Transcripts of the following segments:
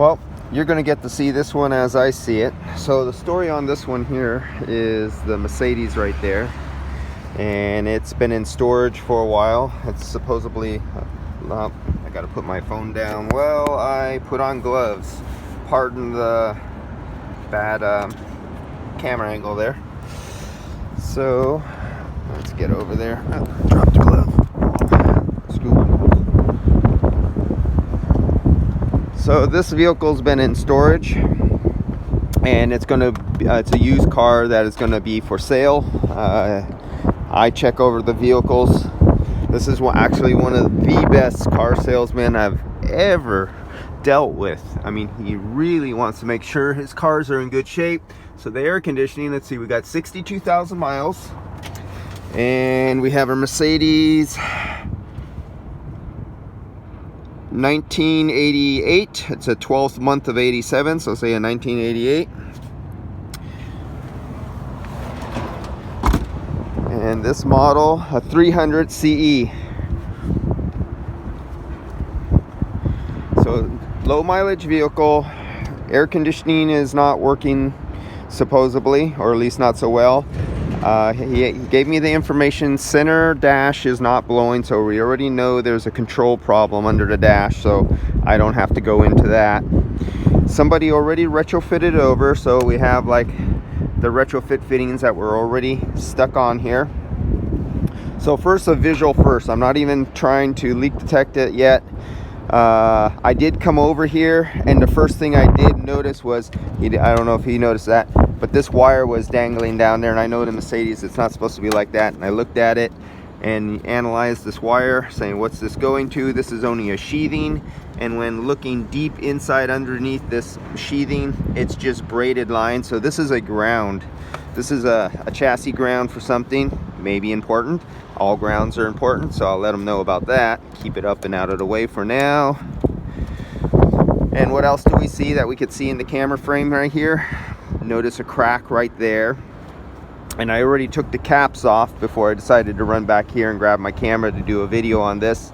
Well, you're going to get to see this one as I see it. So the story on this one here is the Mercedes right there, and it's been in storage for a while. It's supposedly I gotta put my phone down. Well, I put on gloves. Pardon the bad camera angle there. So let's get over there. Oh, dropped a glove. Scoop. So this vehicle's been in storage, and it's a used car that is gonna be for sale. I check over the vehicles. This is actually one of the best car salesmen I've ever dealt with. I mean, he really wants to make sure his cars are in good shape. So the air conditioning, let's see, we got 62,000 miles, and we have a Mercedes 1988. It's a 12th month of 87, so say a 1988. And this model, a 300 CE. So low mileage vehicle. Air conditioning is not working supposedly, or at least not so well. He gave me the information. Center dash is not blowing, so we already know there's a control problem under the dash, so I don't have to go into that. Somebody already retrofitted over, so we have like the retrofit fittings that were already stuck on here. So first, a visual first. I'm not even trying to leak detect it yet. I did come over here, and the first thing I did notice was, I don't know if he noticed that, but this wire was dangling down there, and I know the Mercedes, it's not supposed to be like that. And I looked at it and analyzed this wire, saying, what's this going to? This is only a sheathing, and when looking deep inside underneath this sheathing, it's just braided lines. So this is a ground. This is a chassis ground for something, maybe important. All grounds are important, so I'll let them know about that. Keep it up and out of the way for now. And what else do we see that we could see in the camera frame right here? Notice a crack right there. And I already took the caps off before I decided to run back here and grab my camera to do a video on this.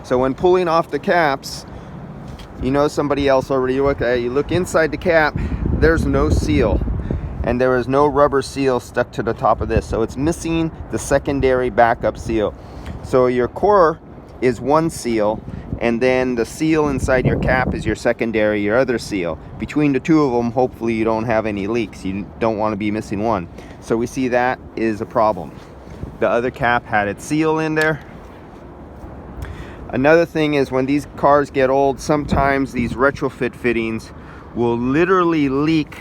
So when pulling off the caps, you know somebody else already looked at it. You look inside the cap, there's no seal. And there is no rubber seal stuck to the top of this. So it's missing the secondary backup seal. So your core is one seal, and then the seal inside your cap is your secondary, your other seal. Between the two of them, hopefully you don't have any leaks. You don't want to be missing one. So we see that is a problem. The other cap had its seal in there. Another thing is, when these cars get old, sometimes these retrofit fittings will literally leak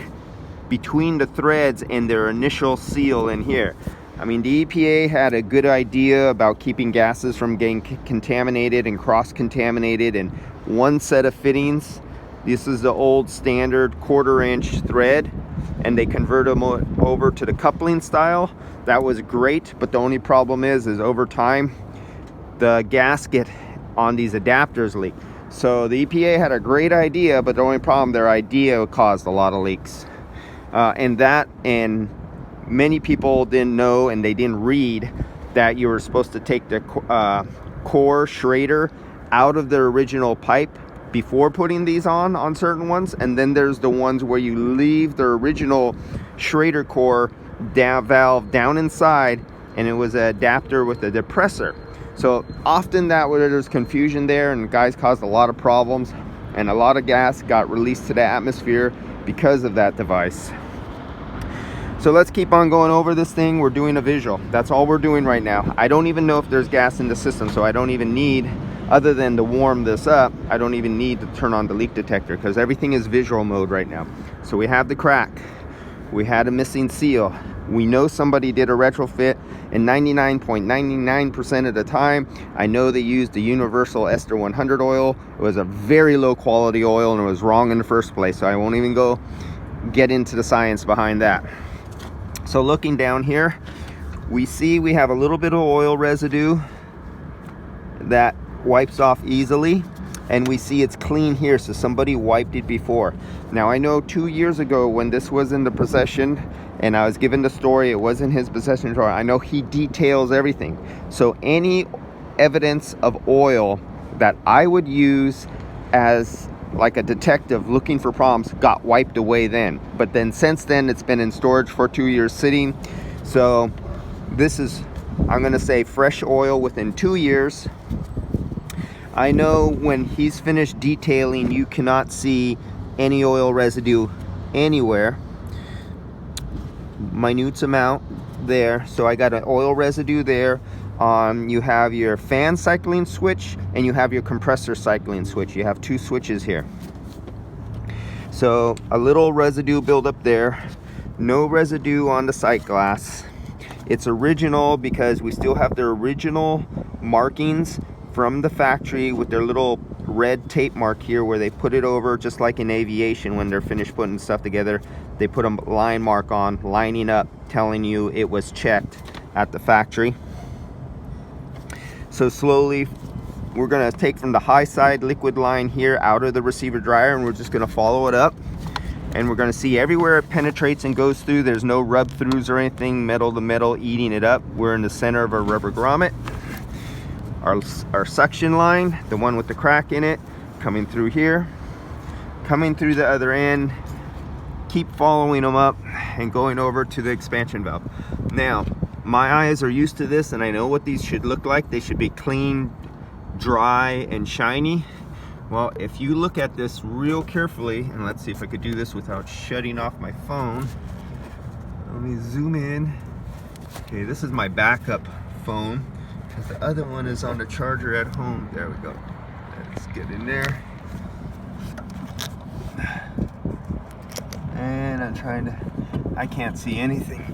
between the threads and their initial seal in here. I mean, the EPA had a good idea about keeping gases from getting contaminated and cross-contaminated in one set of fittings. This is the old standard 1/4 inch thread, and they converted them over to the coupling style. That was great, but the only problem is over time, the gasket on these adapters leak. So the EPA had a great idea, but the only problem, their idea caused a lot of leaks. And many people didn't know, and they didn't read that you were supposed to take the core Schrader out of the original pipe before putting these on certain ones. And then there's the ones where you leave the original Schrader core valve down inside, and it was an adapter with a depressor. So often there's confusion there, and guys caused a lot of problems, and a lot of gas got released to the atmosphere because of that device. So let's keep on going over this thing. We're doing a visual. That's all we're doing right now. I don't even know if there's gas in the system, so I don't even need, other than to warm this up, I don't even need to turn on the leak detector, because everything is visual mode right now. So we have the crack. We had a missing seal. We know somebody did a retrofit, and 99.99% of the time, I know they used the universal ester 100 oil. It was a very low quality oil, and it was wrong in the first place, so I won't even get into the science behind that. So looking down here, we see we have a little bit of oil residue that wipes off easily, and we see it's clean here, so somebody wiped it before. Now I know 2 years ago when this was in the possession and I was given the story, it was in his possession drawer, I know he details everything. So any evidence of oil that I would use as like a detective looking for problems, got wiped away then. But then since then, it's been in storage for 2 years sitting. So this is, I'm gonna say, fresh oil within 2 years. I know when he's finished detailing, you cannot see any oil residue anywhere. Minute amount there. So I got an oil residue there. You have your fan cycling switch and you have your compressor cycling switch. You have 2 switches here. So a little residue buildup there. No residue on the sight glass. It's original because we still have the original markings from the factory with their little red tape mark here where they put it over, just like in aviation when they're finished putting stuff together. They put a line mark on, lining up, telling you it was checked at the factory. So slowly we're gonna take from the high side liquid line here out of the receiver dryer, and we're just gonna follow it up, and we're gonna see everywhere it penetrates and goes through. There's no rub throughs or anything, metal to metal eating it up. We're in the center of our rubber grommet. Our suction line, the one with the crack in it, coming through here, coming through the other end. Keep following them up and going over to the expansion valve. Now, my eyes are used to this and I know what these should look like. They should be clean, dry, and shiny. Well, if you look at this real carefully, and let's see if I could do this without shutting off my phone. Let me zoom in. Okay, this is my backup phone. The other one is on the charger at home. There we go. Let's get in there. And I'm trying to, I can't see anything.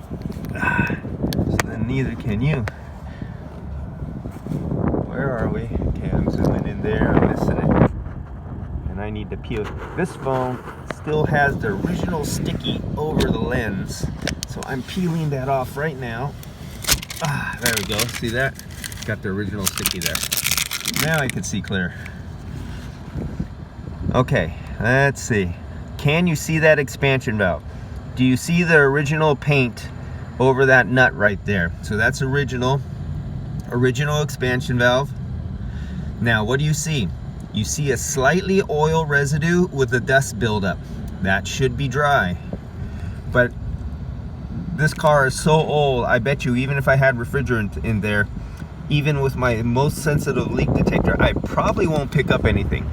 So then neither can you. Where are we? Okay, I'm zooming in there. I'm missing it. And I need to peel. This phone still has the original sticky over the lens. So I'm peeling that off right now. There we go. See that? Got the original sticky there. Now I can see clear. Okay, let's see. Can you see that expansion valve? Do you see the original paint over that nut right there? So that's original expansion valve. Now what do you see? You see a slightly oil residue with a dust buildup. That should be dry. But this car is so old, I bet you even if I had refrigerant in there, even with my most sensitive leak detector, I probably won't pick up anything.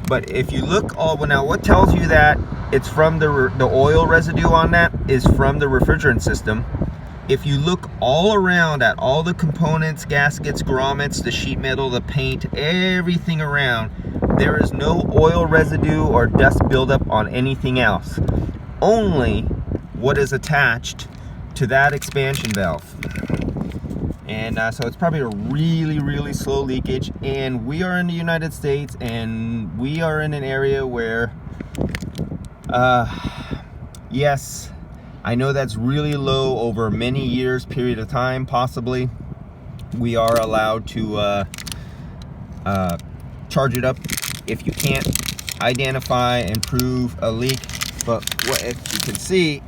But if you look now what tells you that it's from the oil residue on that is from the refrigerant system. If you look all around at all the components, gaskets, grommets, the sheet metal, the paint, everything around, there is no oil residue or dust buildup on anything else. Only what is attached to that expansion valve. And so it's probably a really, really slow leakage. And we are in the United States, and we are in an area where, yes, I know that's really low over many years period of time, possibly. We are allowed to charge it up if you can't identify and prove a leak. But what if you can see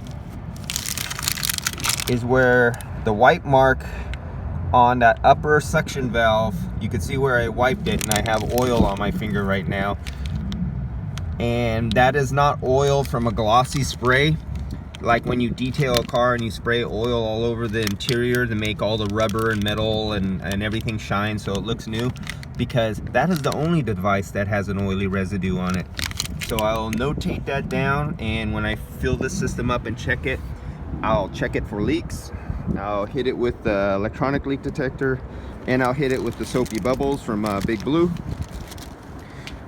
is where the wipe mark on that upper suction valve, you can see where I wiped it, and I have oil on my finger right now. And that is not oil from a glossy spray, like when you detail a car and you spray oil all over the interior to make all the rubber and metal and everything shine so it looks new, because that is the only device that has an oily residue on it. So I'll notate that down, and when I fill this system up and check it, I'll check it for leaks. I'll hit it with the electronic leak detector, and I'll hit it with the soapy bubbles from Big Blue.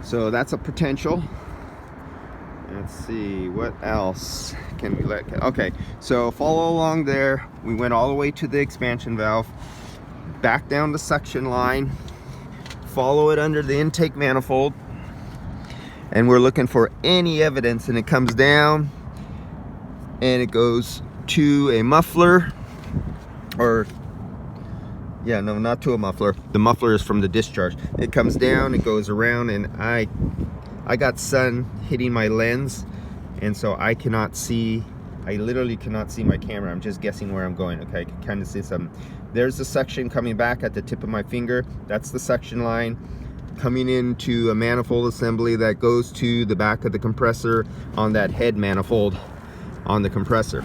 So that's a potential. Let's see, what else can we let? Okay, so follow along there. We went all the way to the expansion valve, back down the suction line, follow it under the intake manifold, and we're looking for any evidence, and it comes down and it goes to a muffler. Or yeah, no, not to a muffler. The muffler is from the discharge. It comes down, it goes around, and I got sun hitting my lens, and so I cannot see. I literally cannot see my camera. I'm just guessing where I'm going. Okay, I can kind of see something. There's the suction coming back at the tip of my finger. That's the suction line. coming into a manifold assembly that goes to the back of the compressor on that head manifold on the compressor.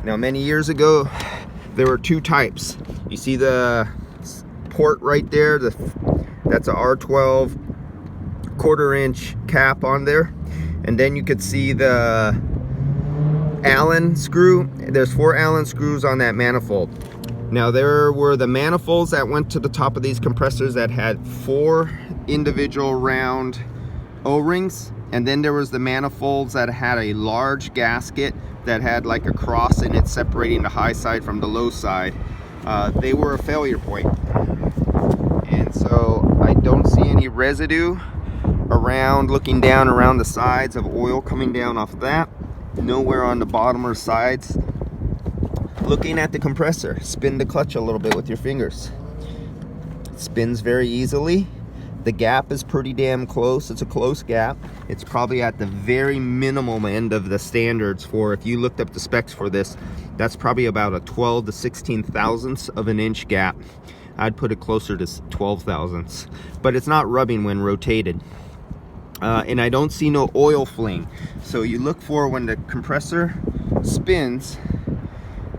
Now, many years ago, there were two types. You see the port right there, that's a R12 1/4-inch cap on there, and then you could see the Allen screw. There's 4 Allen screws on that manifold. Now, there were the manifolds that went to the top of these compressors that had 4 individual round O-rings, and then there was the manifolds that had a large gasket that had like a cross in it separating the high side from the low side. They were a failure point, and so I don't see any residue around, looking down around the sides of oil coming down off of that. Nowhere on the bottom or sides. Looking at the compressor, spin the clutch a little bit with your fingers. It spins very easily. The gap is pretty damn close. It's a close gap. It's probably at the very minimum end of the standards for, if you looked up the specs for this, that's probably about a 12 to 16 thousandths of an inch gap. I'd put it closer to 12 thousandths, but it's not rubbing when rotated. And I don't see no oil fling. So you look for when the compressor spins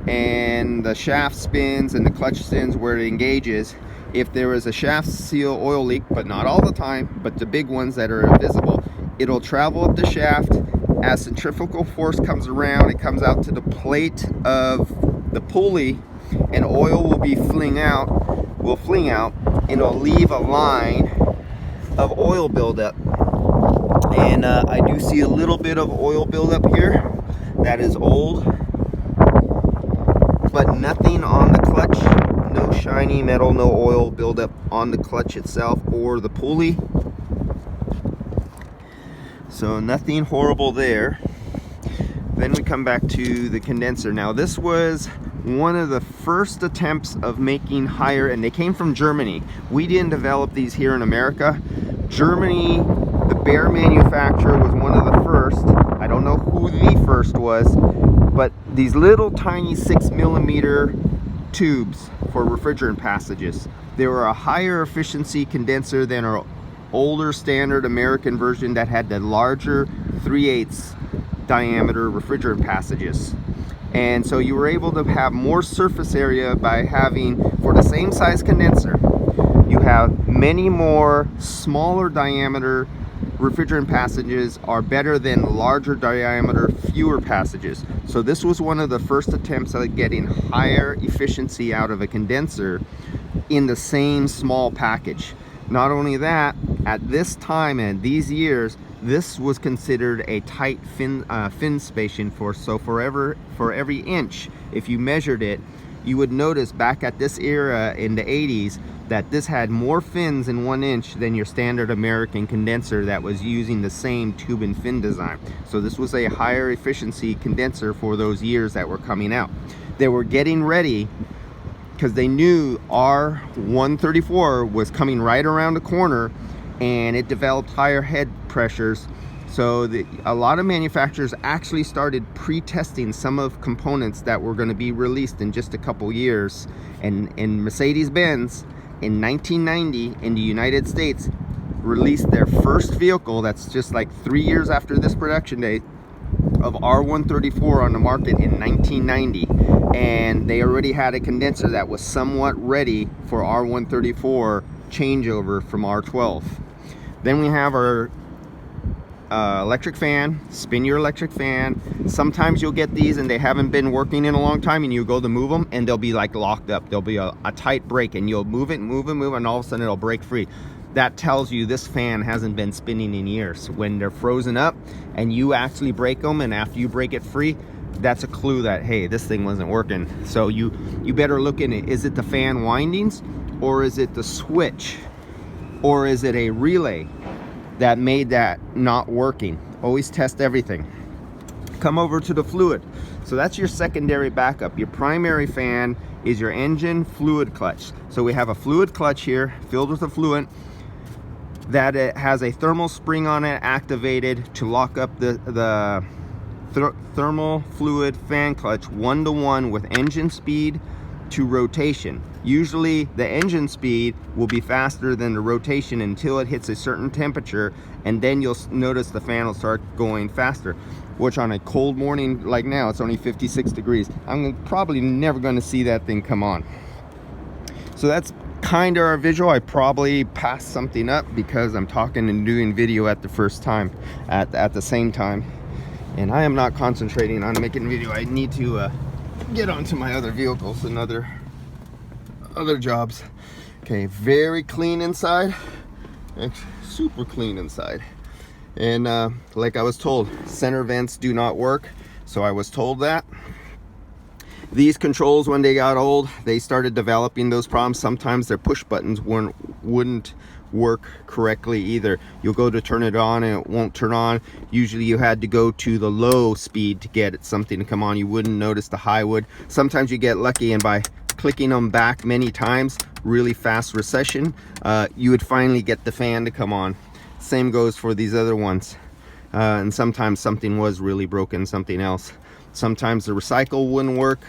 and the shaft spins and the clutch spins where it engages. If there is a shaft seal oil leak, but not all the time, but the big ones that are visible, it'll travel up the shaft. As centrifugal force comes around, it comes out to the plate of the pulley, and oil will be fling out, and it'll leave a line of oil buildup. And I do see a little bit of oil buildup here. That is old, but nothing on the clutch. No shiny metal, no oil buildup on the clutch itself or the pulley. So nothing horrible there. Then we come back to the condenser. Now, this was one of the first attempts of making higher, and they came from Germany. We didn't develop these here in America. Germany, the Bear manufacturer, was one of the first. I don't know who the first was, but these little tiny 6mm tubes for refrigerant passages. They were a higher efficiency condenser than our older standard American version that had the larger 3/8 diameter refrigerant passages. And so you were able to have more surface area by having, for the same size condenser, you have many more smaller diameter refrigerant passages are better than larger diameter, fewer passages. So this was one of the first attempts at getting higher efficiency out of a condenser in the same small package. Not only that, at this time and these years, this was considered a tight fin spacing force. So for every inch, if you measured it, you would notice back at this era in the 80s that this had more fins in 1 inch than your standard American condenser that was using the same tube and fin design. So this was a higher efficiency condenser for those years that were coming out. They were getting ready because they knew R134 was coming right around the corner, and it developed higher head pressures. So a lot of manufacturers actually started pre-testing some of components that were going to be released in just a couple years. And Mercedes-Benz in 1990 in the United States released their first vehicle that's just like 3 years after this production date of R134 on the market in 1990. And they already had a condenser that was somewhat ready for R134 changeover from R12. Then we have our electric fan. Spin your electric fan. Sometimes you'll get these and they haven't been working in a long time, and you go to move them and they'll be like locked up. There'll be a tight break, and you'll move it, and all of a sudden it'll break free. That tells you this fan hasn't been spinning in years. When they're frozen up and you actually break them, and after you break it free, that's a clue that, hey, this thing wasn't working. So you better look in it. Is it the fan windings, or is it the switch, or is it a relay that made that not working? Always test everything. Come over to the fluid. So that's your secondary backup. Your primary fan is your engine fluid clutch. So we have a fluid clutch here filled with a fluid that it has a thermal spring on it activated to lock up the thermal fluid fan clutch 1-to-1 with engine speed to rotation. Usually the engine speed will be faster than the rotation until it hits a certain temperature, and then you'll notice the fan will start going faster, which on a cold morning like now, it's only 56 degrees. I'm probably never going to see that thing come on. So that's kind of our visual. I probably passed something up because I'm talking and doing video at the first time, at the same time, and I am not concentrating on making video. I need to get onto my other vehicles and other jobs. Okay, very clean inside. Actually, super clean inside. And like I was told, center vents do not work, so I was told that. These controls, when they got old, they started developing those problems. Sometimes their push buttons wouldn't work correctly either. You'll go to turn it on and it won't turn on. Usually you had to go to the low speed to get something to come on. You wouldn't notice the high would. Sometimes you get lucky, and by clicking them back many times, really fast recession, you would finally get the fan to come on. Same goes for these other ones. And sometimes something was really broken, something else. Sometimes the recycle wouldn't work.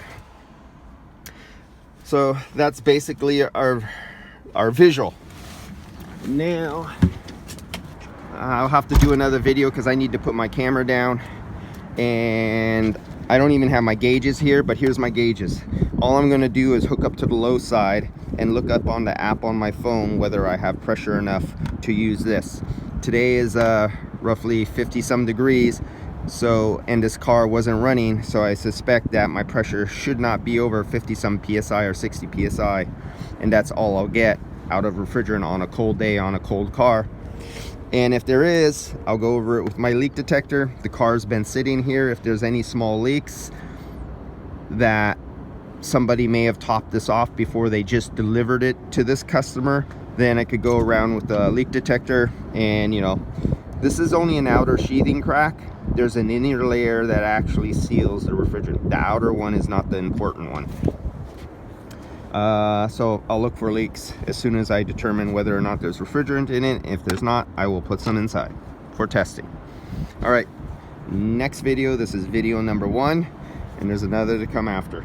So that's basically our visual. Now I'll have to do another video because I need to put my camera down, and I don't even have my gauges here, but here's my gauges. All I'm going to do is hook up to the low side and look up on the app on my phone whether I have pressure enough to use this. Today is roughly 50 some degrees, so, and this car wasn't running, so I suspect that my pressure should not be over 50 some psi or 60 psi, and that's all I'll get out of refrigerant on a cold day on a cold car. And if there is, I'll go over it with my leak detector. The car's been sitting here. If there's any small leaks that somebody may have topped this off before they just delivered it to this customer, then I could go around with the leak detector, and you know, this is only an outer sheathing crack. There's an inner layer that actually seals the refrigerant. The outer one is not the important one. So I'll look for leaks as soon as I determine whether or not there's refrigerant in it. If there's not, I will put some inside for testing. All right, next video, this is video number 1, and there's another to come after.